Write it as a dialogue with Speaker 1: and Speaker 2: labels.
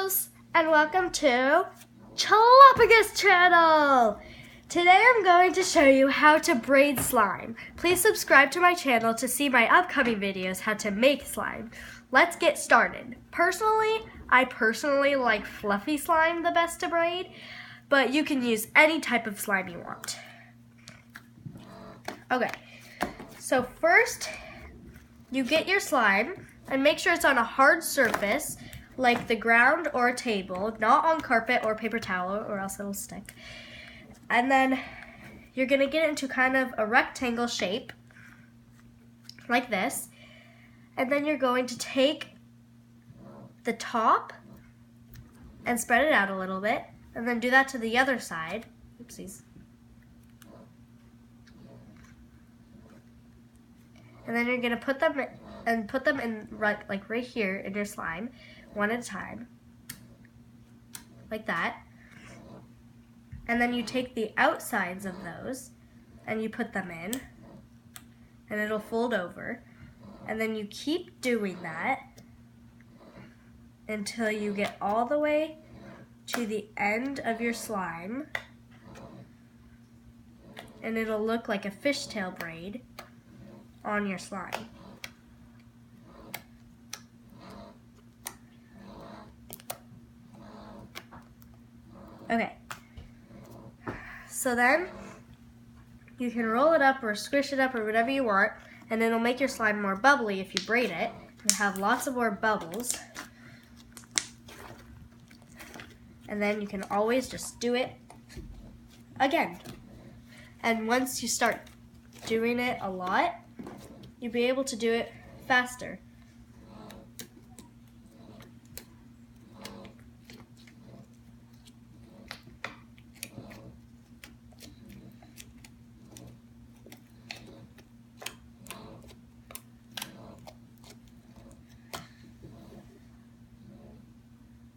Speaker 1: girls, and welcome to Chalopagus channel. Today I'm going to show you how to braid slime. Please subscribe to my channel to see my upcoming videos how to make slime. Let's get started. I personally like fluffy slime the best to braid, but you can use any type of slime you want. Okay, so first you get your slime and make sure it's on a hard surface like the ground or a table, not on carpet or paper towel or else it'll stick. And then you're gonna get it into kind of a rectangle shape like this. And then you're going to take the top and spread it out a little bit and then do that to the other side. Oopsies. And then you're gonna put them in right here in your slime, one at a time, like that. And then you take the outsides of those and you put them in, and it'll fold over. And then you keep doing that until you get all the way to the end of your slime, and it'll look like a fishtail braid on your slime. Okay, so then you can roll it up or squish it up or whatever you want, and it'll make your slime more bubbly if you braid it and have lots of more bubbles. And then you can always just do it again. And once you start doing it a lot, you'll be able to do it faster.